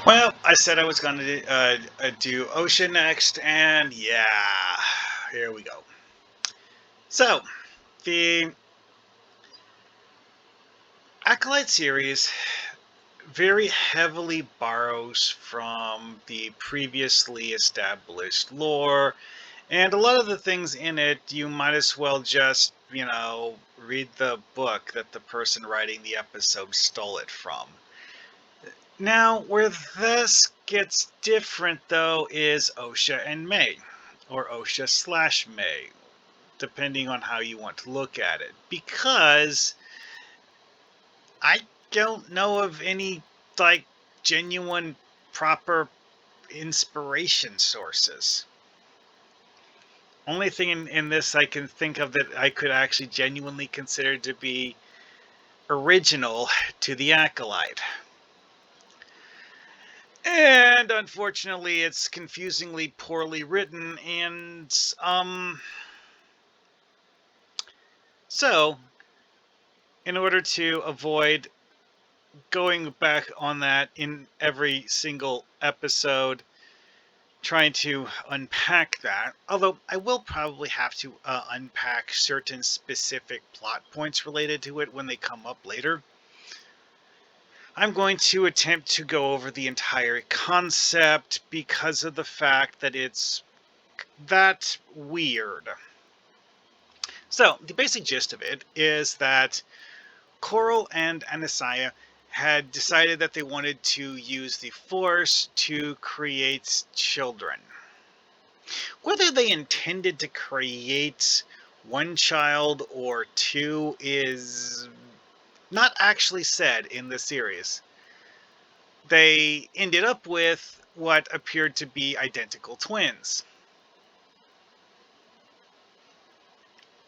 Well, I said I was going to do Ocean next, and yeah, here we go. So, the Acolyte series very heavily borrows from the previously established lore, and a lot of the things in it, you might as well just, read the book that the person writing the episode stole it from. Now, where this gets different, though, is Osha and May, or Osha slash May, depending on how you want to look at it. Because I don't know of any, like, genuine, proper inspiration sources. Only thing in this I can think of that I could actually genuinely consider to be original to the Acolyte. And unfortunately, it's confusingly poorly written, and so in order to avoid going back on that in every single episode, trying to unpack that, although I will probably have to unpack certain specific plot points related to it when they come up later, I'm going to attempt to go over the entire concept because of the fact that it's that weird. So, the basic gist of it is that Coral and Aniseya had decided that they wanted to use the Force to create children. Whether they intended to create one child or two is not actually said in the series. They ended up with what appeared to be identical twins,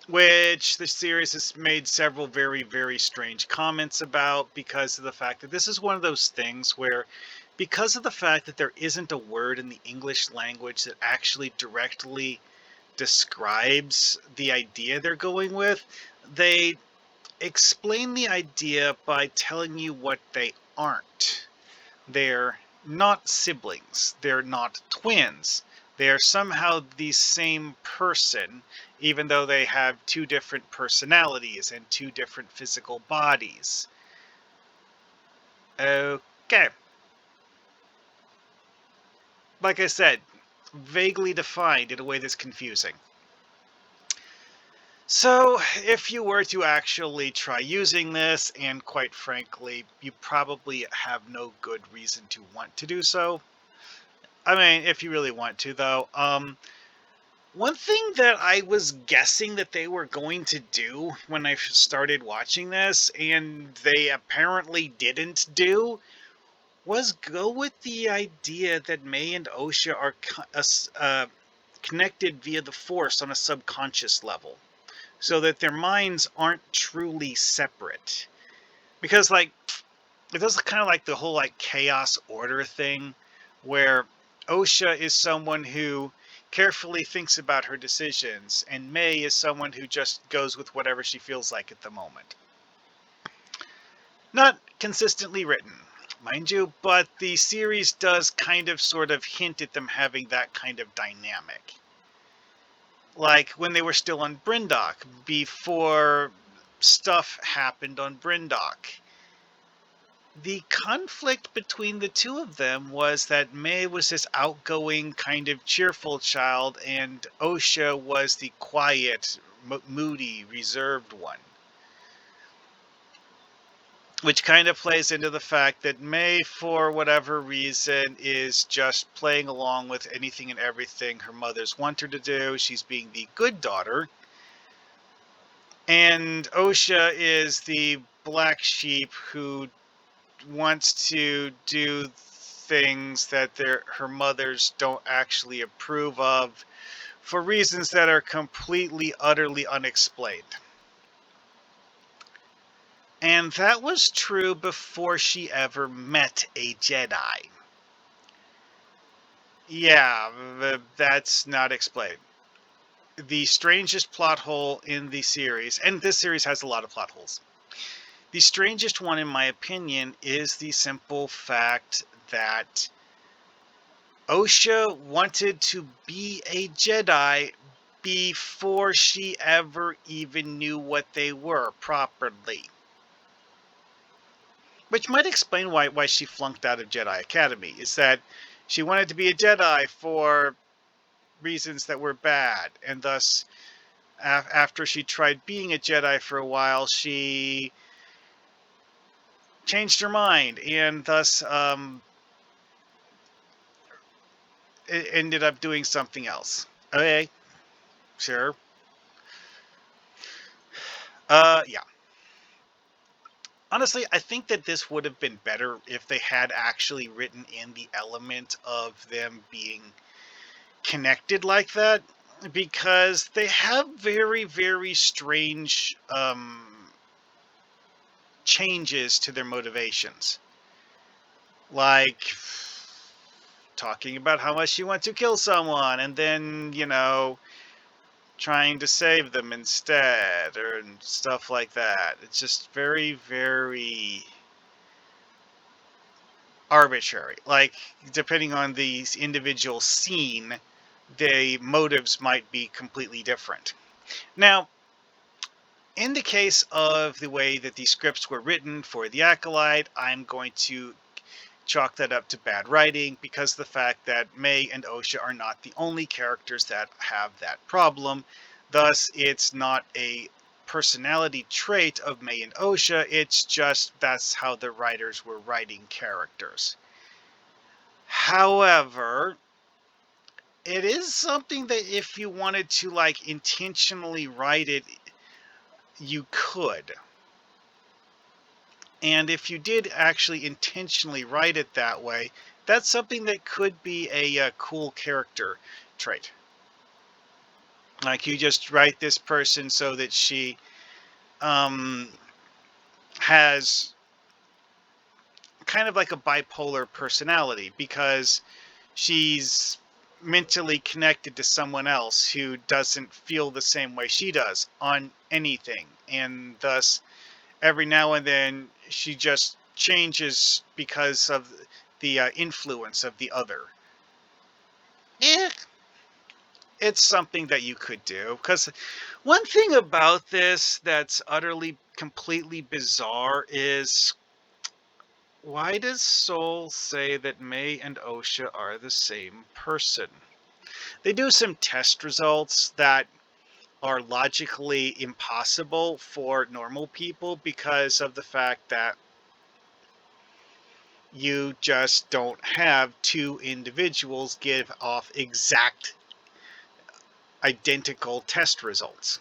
which the series has made several very, very strange comments about because of the fact that this is one of those things where, because of the fact that there isn't a word in the English language that actually directly describes the idea they're going with, they explain the idea by telling you what they aren't. They're not siblings. They're not twins. They are somehow the same person, even though they have two different personalities and two different physical bodies. Okay. Like I said, vaguely defined in a way that's confusing. So, if you were to actually try using this, and quite frankly, you probably have no good reason to want to do so. I mean, if you really want to, though. One thing that I was guessing that they were going to do when I started watching this, and they apparently didn't do, was go with the idea that May and Osha are connected via the Force on a subconscious level, so that their minds aren't truly separate. Because, like, it does kind of like the whole, like, chaos order thing, where Osha is someone who carefully thinks about her decisions, and May is someone who just goes with whatever she feels like at the moment. Not consistently written, mind you, but the series does kind of sort of hint at them having that kind of dynamic. Like when they were still on Bryndock, before stuff happened on Bryndock. The conflict between the two of them was that May was this outgoing, kind of cheerful child, and Osha was the quiet, moody, reserved one. Which kind of plays into the fact that May, for whatever reason, is just playing along with anything and everything her mothers want her to do. She's being the good daughter. And Osha is the black sheep who wants to do things that her mothers don't actually approve of for reasons that are completely, utterly unexplained. And that was true before she ever met a Jedi. Yeah, that's not explained. The strangest plot hole in the series, and this series has a lot of plot holes. The strangest one, in my opinion, is the simple fact that Osha wanted to be a Jedi before she ever even knew what they were properly. Which might explain why she flunked out of Jedi Academy, is that she wanted to be a Jedi for reasons that were bad, and thus, after she tried being a Jedi for a while, she changed her mind, and thus it ended up doing something else. Okay, sure. Yeah. Honestly, I think that this would have been better if they had actually written in the element of them being connected like that, because they have very, very strange changes to their motivations. Like talking about how much you want to kill someone and then, trying to save them instead, or stuff like that. It's just very, very arbitrary. Like, depending on the individual scene, the motives might be completely different. Now, in the case of the way that these scripts were written for The Acolyte, I'm going to chalk that up to bad writing, because the fact that Mae and Osha are not the only characters that have that problem. Thus, it's not a personality trait of Mae and Osha, it's just that's how the writers were writing characters. However, it is something that if you wanted to intentionally write it, you could. And if you did actually intentionally write it that way, that's something that could be a cool character trait. Like, you just write this person so that she has kind of like a bipolar personality, because she's mentally connected to someone else who doesn't feel the same way she does on anything. And thus, every now and then, she just changes because of the influence of the other. Eh, it's something that you could do. Because one thing about this that's utterly, completely bizarre is, why does Soul say that Mae and Osha are the same person? They do some test results that are logically impossible for normal people, because of the fact that you just don't have two individuals give off exact identical test results.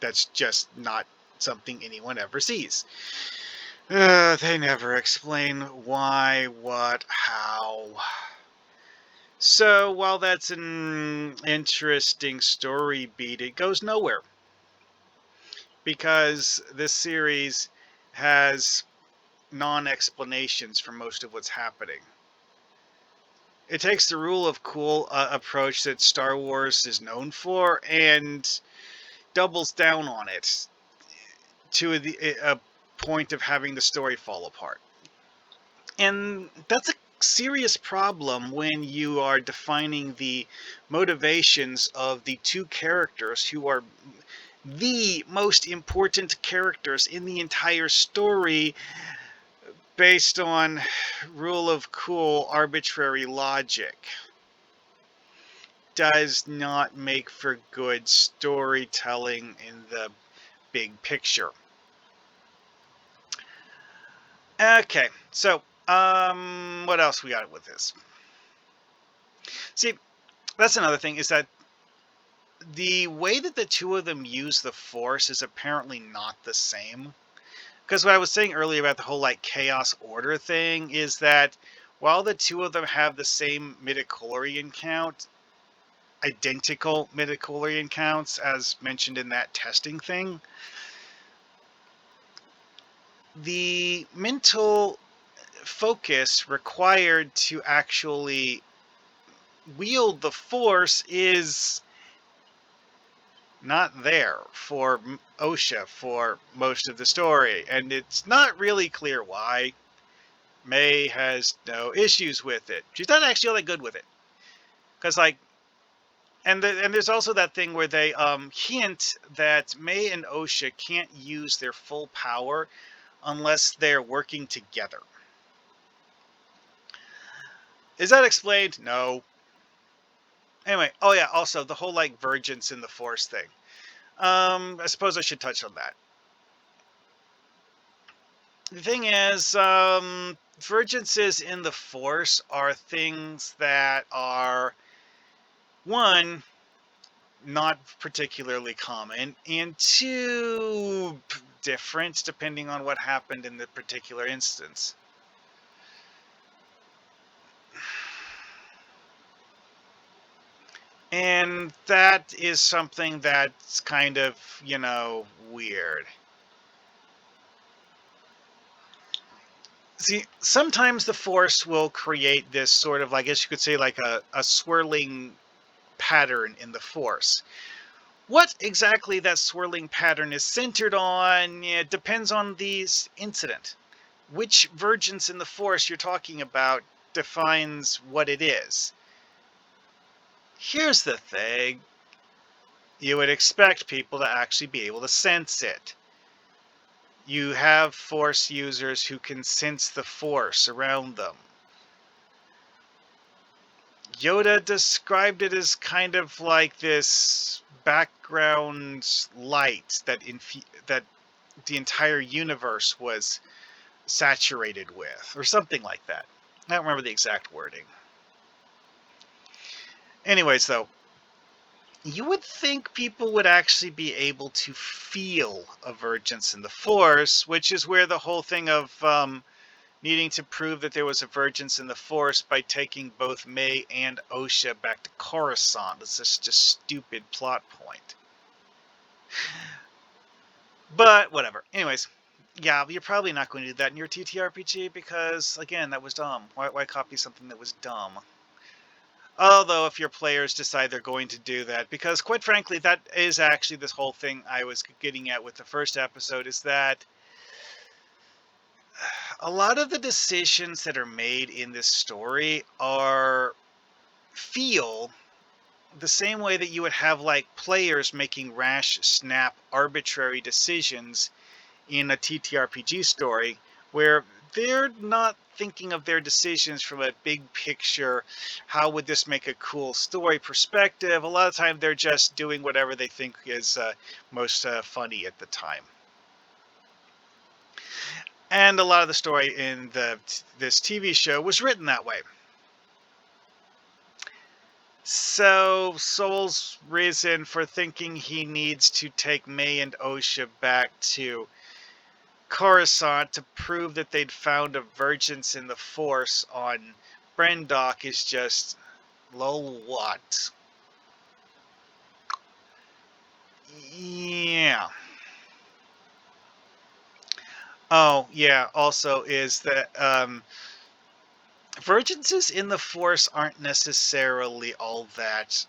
That's just not something anyone ever sees. They never explain why, what, how. So while that's an interesting story beat, it goes nowhere, because this series has non-explanations for most of what's happening. It takes the rule of cool approach that Star Wars is known for and doubles down on it to a point of having the story fall apart. And that's a serious problem when you are defining the motivations of the two characters who are the most important characters in the entire story, based on rule of cool arbitrary logic. Does not make for good storytelling in the big picture. Okay, so what else we got with this? See, that's another thing, is that the way that the two of them use the Force is apparently not the same. Because what I was saying earlier about the whole chaos order thing is that while the two of them have the same midichlorian count, identical midichlorian counts as mentioned in that testing thing, the mental focus required to actually wield the Force is not there for Osha for most of the story, and it's not really clear why. Mae has no issues with it. She's not actually all that good with it. Because, like, and there's also that thing where they hint that Mae and Osha can't use their full power unless they're working together. Is that explained? No. Anyway, oh yeah, also the whole like vergence in the Force thing. I suppose I should touch on that. The thing is, vergences in the Force are things that are, one, not particularly common, and two, different depending on what happened in the particular instance. And that is something that's kind of, weird. See, sometimes the Force will create this sort of, I guess you could say, like a swirling pattern in the Force. What exactly that swirling pattern is centered on, it depends on the incident. Which vergence in the Force you're talking about defines what it is. Here's the thing. You would expect people to actually be able to sense it. You have Force users who can sense the Force around them. Yoda described it as kind of like this background light that that the entire universe was saturated with, or something like that. I don't remember the exact wording. Anyways, though, you would think people would actually be able to feel a vergence in the Force, which is where the whole thing of needing to prove that there was a vergence in the Force by taking both Mae and Osha back to Coruscant is just a stupid plot point. But whatever. Anyways, yeah, you're probably not going to do that in your TTRPG because, again, that was dumb. Why copy something that was dumb? Although, if your players decide they're going to do that, because quite frankly, that is actually this whole thing I was getting at with the first episode, is that a lot of the decisions that are made in this story feel the same way that you would have like players making rash, snap, arbitrary decisions in a TTRPG story, where they're not thinking of their decisions from a big picture, how would this make a cool story perspective. A lot of time they're just doing whatever they think is most funny at the time. And a lot of the story in this TV show was written that way. So Soul's reason for thinking he needs to take Mae and Osha back to Coruscant to prove that they'd found a vergence in the Force on Brendok is just, lol, what? Yeah. Oh, yeah, also is that vergences in the Force aren't necessarily all that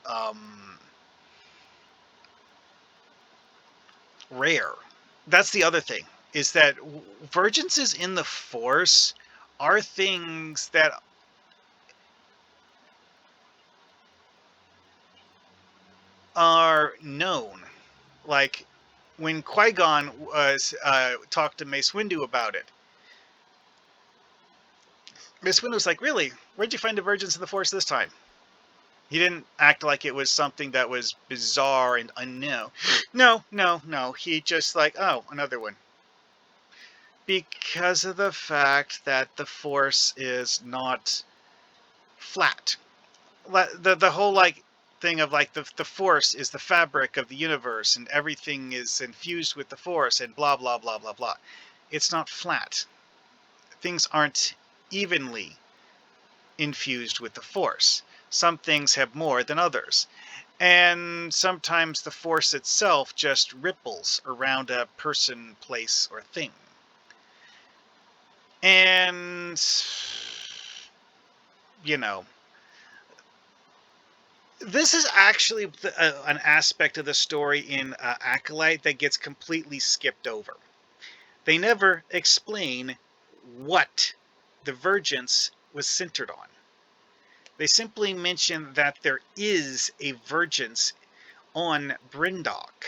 rare. That's the other thing, is that vergences in the Force are things that are known. Like when Qui-Gon was talked to Mace Windu about it, Mace Windu was like, "Really? Where'd you find divergence in the Force this time?" He didn't act like it was something that was bizarre and unknown. No. He just like, oh, another one. Because of the fact that the Force is not flat. The whole like thing of like the Force is the fabric of the universe and everything is infused with the Force and blah blah blah blah blah. It's not flat. Things aren't evenly infused with the Force. Some things have more than others. And sometimes the Force itself just ripples around a person, place, or thing. And, this is actually an aspect of the story in Acolyte that gets completely skipped over. They never explain what the Vergence was centered on. They simply mention that there is a Vergence on Brindok.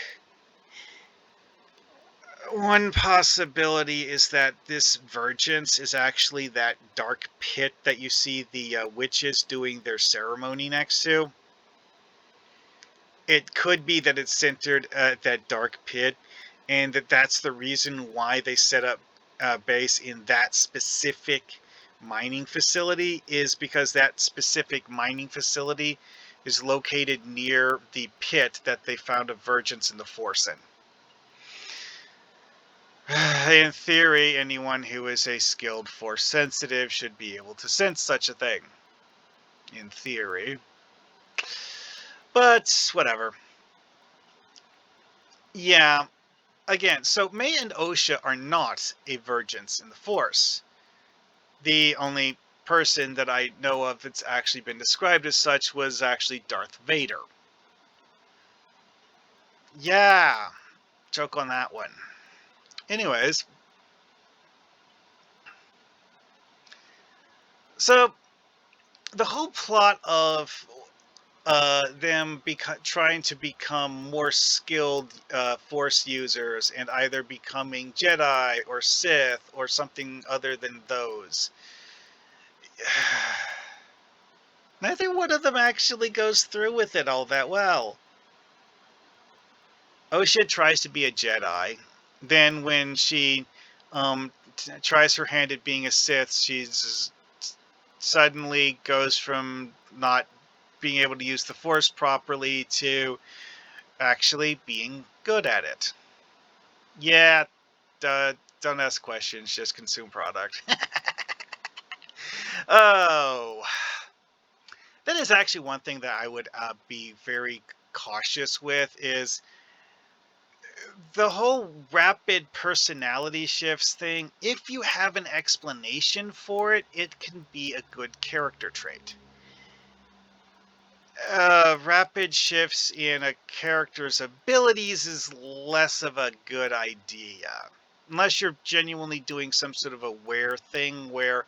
One possibility is that this Vergence is actually that dark pit that you see the witches doing their ceremony next to. It could be that it's centered at that dark pit, and that's the reason why they set up base in that specific mining facility, is because that specific mining facility is located near the pit that they found a Vergence in the Force in. In theory, anyone who is a skilled Force sensitive should be able to sense such a thing. In theory. But, whatever. Yeah, again, so Mae and Osha are not a Vergence in the Force. The only person that I know of that's actually been described as such was actually Darth Vader. Yeah, joke on that one. Anyways, so the whole plot of them trying to become more skilled Force users and either becoming Jedi or Sith or something other than those. Neither one of them actually goes through with it all that well. Osha tries to be a Jedi. Then when she tries her hand at being a Sith, she's suddenly goes from not being able to use the Force properly to actually being good at it. Yeah, don't ask questions, just consume product. Oh, that is actually one thing that I would be very cautious with, is the whole rapid personality shifts thing. If you have an explanation for it, it can be a good character trait. Rapid shifts in a character's abilities is less of a good idea. Unless you're genuinely doing some sort of a wear thing where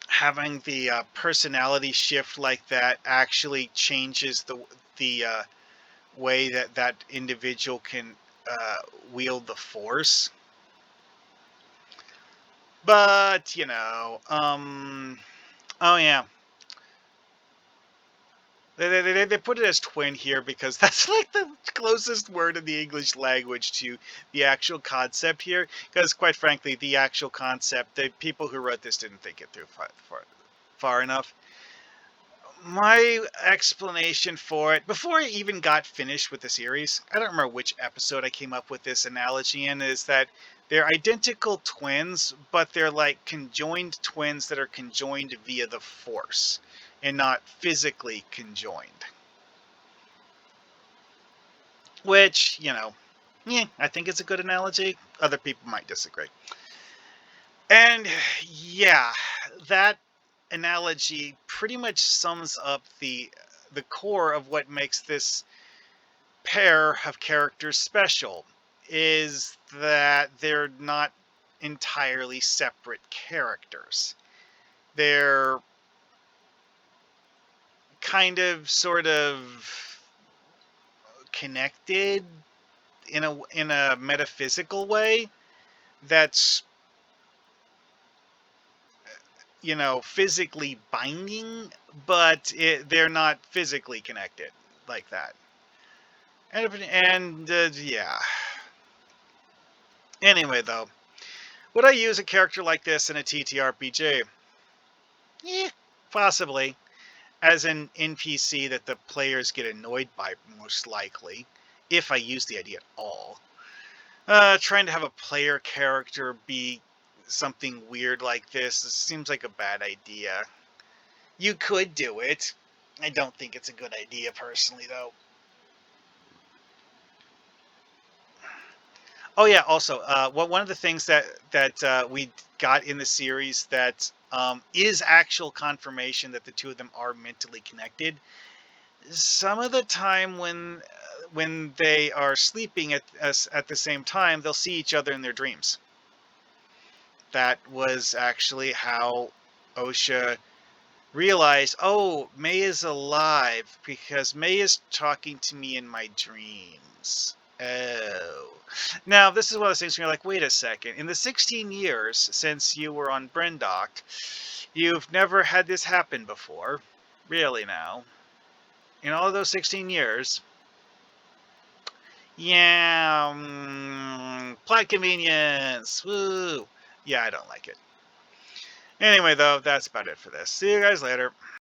having the personality shift like that actually changes the way that that individual can wield the Force. But, oh yeah. They put it as twin here because that's like the closest word in the English language to the actual concept here. Because quite frankly, the actual concept, the people who wrote this didn't think it through far enough. My explanation for it, before I even got finished with the series, I don't remember which episode I came up with this analogy in, is that they're identical twins, but they're like conjoined twins that are conjoined via the Force and not physically conjoined. Which, I think it's a good analogy. Other people might disagree. And yeah, that analogy pretty much sums up the core of what makes this pair of characters special, is that they're not entirely separate characters. They're kind of sort of connected in a metaphysical way that's physically binding, but they're not physically connected like that. And yeah. Anyway, though, would I use a character like this in a TTRPG? Yeah, possibly. As an NPC that the players get annoyed by, most likely, if I use the idea at all. Trying to have a player character be something weird like this seems like a bad idea. You could do it. I don't think it's a good idea personally, though. Oh yeah. Also, one of the things that we got in the series that is actual confirmation that the two of them are mentally connected. Some of the time when they are sleeping at the same time, they'll see each other in their dreams. that was actually how Osha realized, oh, Mae is alive because Mae is talking to me in my dreams. Oh. Now, this is one of those things where you're like, wait a second. In the 16 years since you were on Brendock, you've never had this happen before. Really now. In all of those 16 years. Yeah. Plot convenience. Woo. Yeah, I don't like it. Anyway, though, that's about it for this. See you guys later.